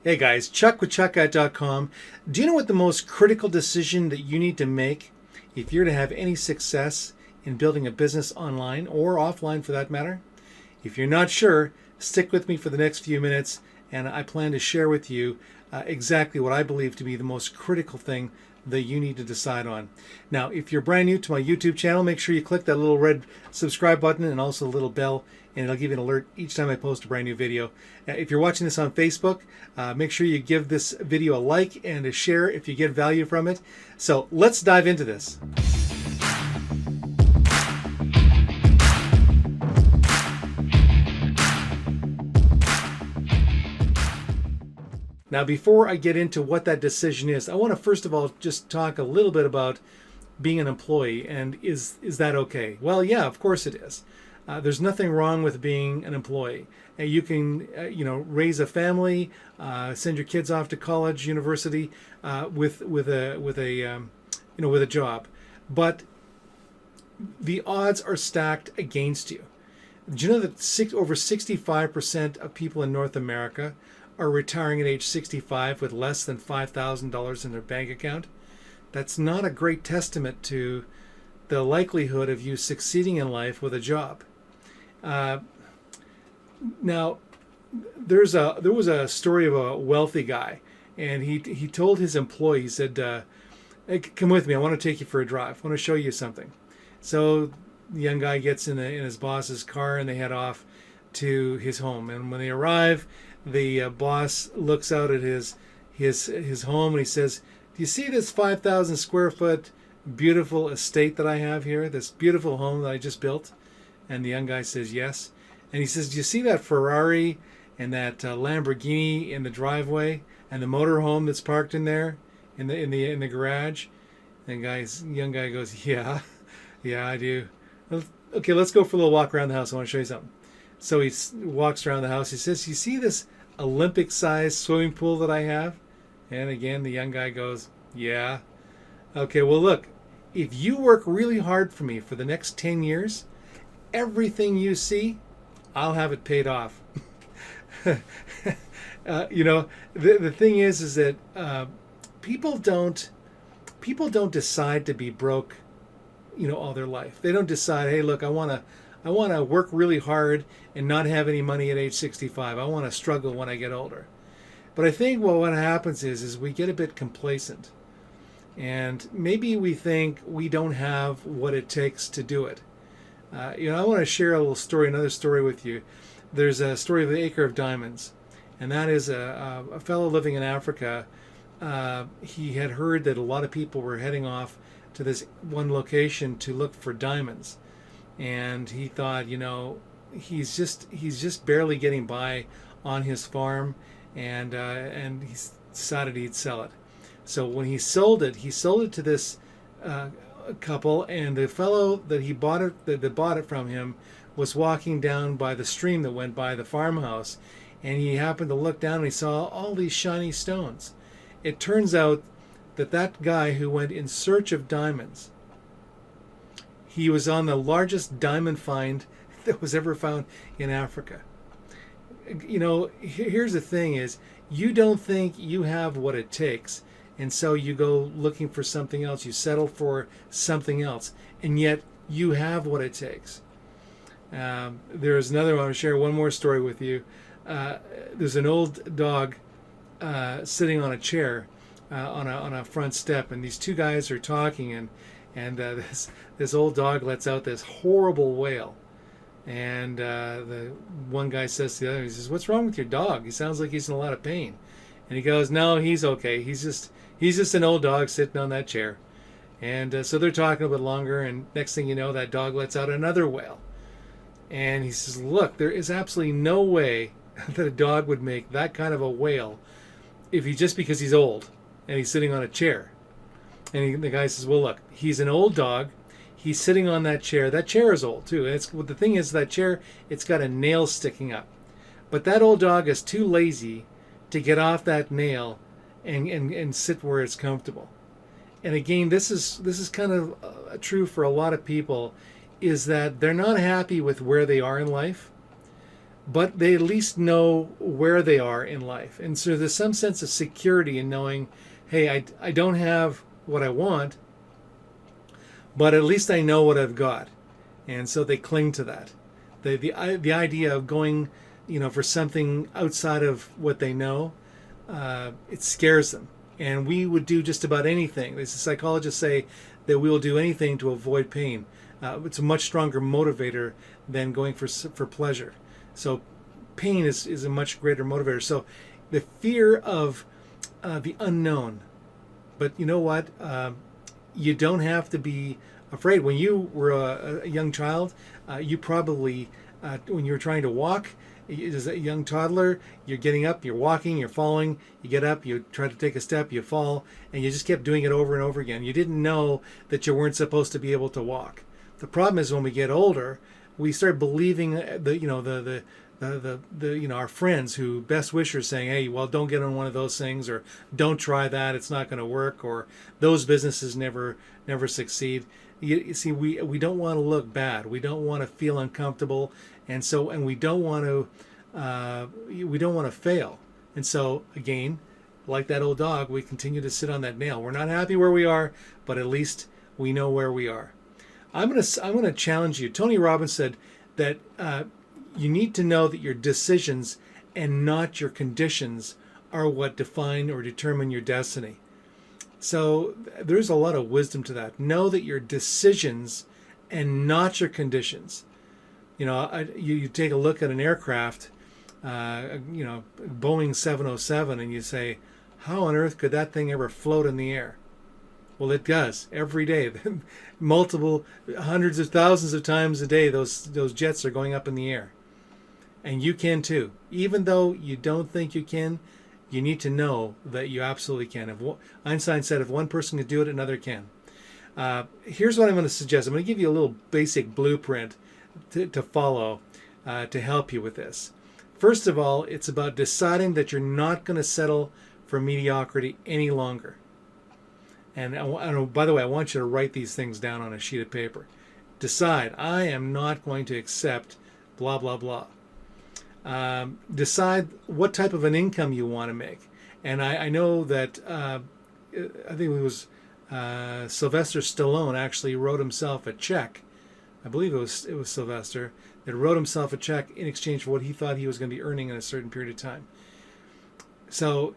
Hey guys, Chuck with ChuckGuy.com. Do you know what the most critical decision that you need to make if you're to have any success in building a business online or offline for that matter? If you're not sure, stick with me for the next few minutes and I plan to share with you exactly what I believe to be the most critical thing that you need to decide on. Now, if you're brand new to my YouTube channel, make sure you click that little red subscribe button and also the little bell, and it'll give you an alert each time I post a brand new video. If you're watching this on Facebook, make sure you give this video a like and a share if you get value from it. So let's dive into this. Now, before I get into what that decision is, I want to first of all just talk a little bit about being an employee, and is that okay? Well, yeah, of course it is. There's nothing wrong with being an employee. You can, raise a family, send your kids off to college, university, with a job, but the odds are stacked against you. Do you know that over 65% of people in North America are retiring at age 65 with less than $5,000 in their bank account? That's not a great testament to the likelihood of you succeeding in life with a job. Now, there was a story of a wealthy guy, and he told his employee, he said, "Hey, come with me. I want to take you for a drive. I want to show you something." So the young guy gets in his boss's car, and they head off to his home. And when they arrive, the boss looks out at his home and he says, "Do you see this 5,000 square foot beautiful estate that I have here? This beautiful home that I just built?" And the young guy says, "Yes." And he says, "Do you see that Ferrari and that Lamborghini in the driveway and the motorhome that's parked in there in the garage?" And the young guy goes, "Yeah, yeah, I do." "Okay, let's go for a little walk around the house. I want to show you something." So he walks around the house. He says, "You see this Olympic-sized swimming pool that I have?" And again, the young guy goes, "Yeah." "Okay, well, look, if you work really hard for me for the next 10 years, everything you see, I'll have it paid off." The thing is that people don't decide to be broke, all their life. They don't decide, "Hey, look, I want to work really hard and not have any money at age 65. I want to struggle when I get older." But I think what happens is we get a bit complacent. And maybe we think we don't have what it takes to do it. I want to share another story with you. There's a story of the Acre of Diamonds. And that is a fellow living in Africa. He had heard that a lot of people were heading off to this one location to look for diamonds. And he thought, he's just barely getting by on his farm, and he decided he'd sell it. So when he sold it to this couple, and the fellow that bought it from him was walking down by the stream that went by the farmhouse, and he happened to look down and he saw all these shiny stones. It turns out that guy who went in search of diamonds, he was on the largest diamond find that was ever found in Africa. Here's the thing is, you don't think you have what it takes, and so you go looking for something else. You settle for something else, and yet you have what it takes. There's another one. I'll share one more story with you. There's an old dog sitting on a chair on a front step, and these two guys are talking, and this old dog lets out this horrible wail. And the one guy says to the other, he says, "What's wrong with your dog? He sounds like he's in a lot of pain." And he goes, "No, he's okay. He's just an old dog sitting on that chair." And so they're talking a bit longer, and next thing you know, that dog lets out another wail. And he says, "Look, there is absolutely no way that a dog would make that kind of a wail because he's old and he's sitting on a chair." And the guy says, "Well, look, he's an old dog. He's sitting on that chair. That chair is old too. And the thing is, that chair, it's got a nail sticking up. But that old dog is too lazy to get off that nail and sit where it's comfortable." And again, this is kind of true for a lot of people, is that they're not happy with where they are in life, but they at least know where they are in life. And so there's some sense of security in knowing, hey, I don't have what I want, but at least I know what I've got. And so they cling to that. The idea of going, for something outside of what they know, it scares them. And we would do just about anything. The psychologists say that we will do anything to avoid pain. It's a much stronger motivator than going for pleasure. So pain is a much greater motivator. So the fear of the unknown. But you know what? You don't have to be afraid. When you were a young child, you probably, when you were trying to walk, as a young toddler, you're getting up, you're walking, you're falling, you get up, you try to take a step, you fall, and you just kept doing it over and over again. You didn't know that you weren't supposed to be able to walk. The problem is when we get older, we start believing our friends who best wishers saying, hey, well, don't get on one of those things, or don't try that, it's not going to work, or those businesses never succeed. You see, we don't want to look bad. We don't want to feel uncomfortable, and we don't want to fail. And so again, like that old dog, we continue to sit on that nail. We're not happy where we are, but at least we know where we are. I'm gonna challenge you. Tony Robbins said that you need to know that your decisions and not your conditions are what define or determine your destiny. So there's a lot of wisdom to that. Know that your decisions and not your conditions. You take a look at an aircraft, Boeing 707, and you say, how on earth could that thing ever float in the air? Well, it does every day. Multiple hundreds of thousands of times a day, those jets are going up in the air. And you can too. Even though you don't think you can, you need to know that you absolutely can. Einstein said if one person can do it, another can. Here's what I'm going to suggest. I'm going to give you a little basic blueprint to follow to help you with this. First of all, it's about deciding that you're not going to settle for mediocrity any longer. And by the way, I want you to write these things down on a sheet of paper. Decide, I am not going to accept blah, blah, blah. Decide what type of an income you want to make. And I know that, I think it was Sylvester Stallone actually wrote himself a check. I believe it was Sylvester that wrote himself a check in exchange for what he thought he was going to be earning in a certain period of time. So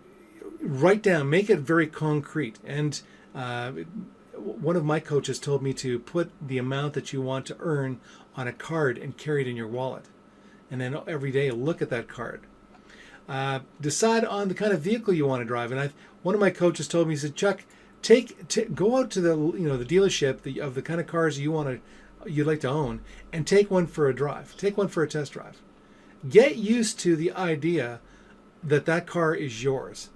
write down, make it very concrete. And one of my coaches told me to put the amount that you want to earn on a card and carry it in your wallet. And then every day look at that card. Decide on the kind of vehicle you want to drive. And one of my coaches told me, he said, Chuck, go out to the dealership of the kind of cars you'd like to own, and take one for a drive. Take one for a test drive. Get used to the idea that car is yours.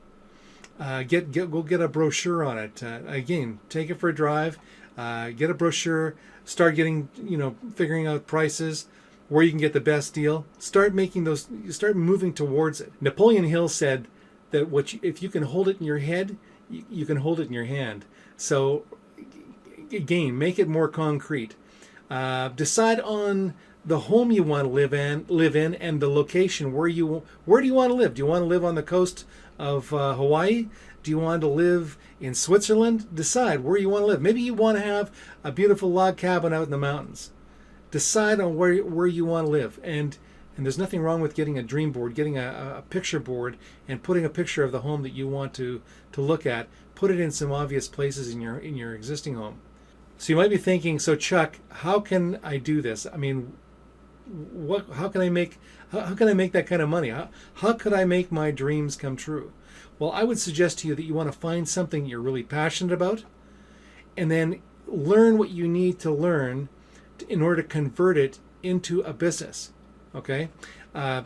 Go get a brochure on it. Again, take it for a drive. Get a brochure. Start figuring out prices, where you can get the best deal. Start moving towards it. Napoleon Hill said that if you can hold it in your head, you can hold it in your hand. So again, make it more concrete. Decide on the home you want to live in, and the location. Where do you want to live? Do you want to live on the coast of Hawaii? Do you want to live in Switzerland? Decide where you want to live. Maybe you want to have a beautiful log cabin out in the mountains. Decide on where you want to live. And there's nothing wrong with getting a dream board, getting a picture board, and putting a picture of the home that you want to look at. Put it in some obvious places in your existing home. So you might be thinking, so Chuck, how can I do this? I mean, how can I make that kind of money? How could I make my dreams come true? Well, I would suggest to you that you want to find something you're really passionate about, and then learn what you need to learn in order to convert it into a business. Okay? And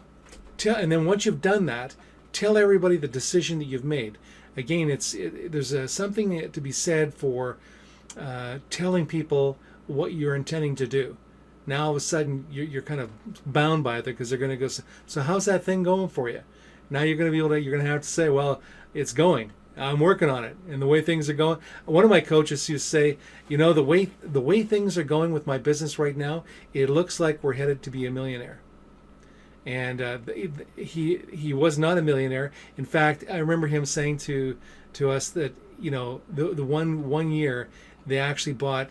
then once you've done that, tell everybody the decision that you've made. Again, there's something to be said for telling people what you're intending to do. Now all of a sudden you're kind of bound by it because they're going to go, so how's that thing going for you? Now you're going to have to say, well, it's going. I'm working on it. And the way things are going, one of my coaches used to say, the way things are going with my business right now, it looks like we're headed to be a millionaire. and he was not a millionaire. In fact, I remember him saying to us that, you know, the one year they actually got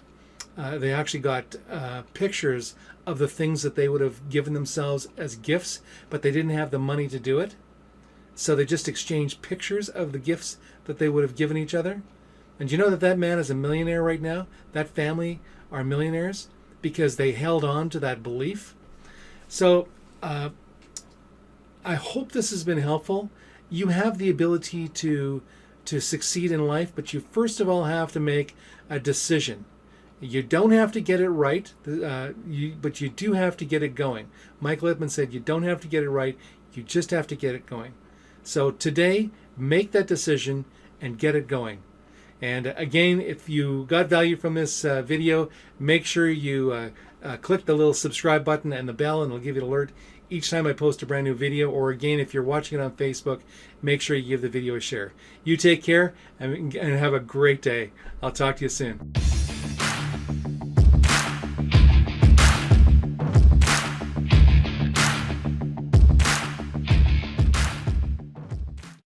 pictures of the things that they would have given themselves as gifts, but they didn't have the money to do it. So they just exchanged pictures of the gifts that they would have given each other. And you know that man is a millionaire right now? That family are millionaires because they held on to that belief. So I hope this has been helpful. You have the ability to succeed in life, but you first of all have to make a decision. You don't have to get it right, but you do have to get it going. Mike Littman said you don't have to get it right, you just have to get it going. So today, make that decision and get it going. And again, if you got value from this video, make sure you click the little subscribe button and the bell, and it'll give you an alert each time I post a brand new video. Or again, if you're watching it on Facebook, make sure you give the video a share. You take care and have a great day. I'll talk to you soon.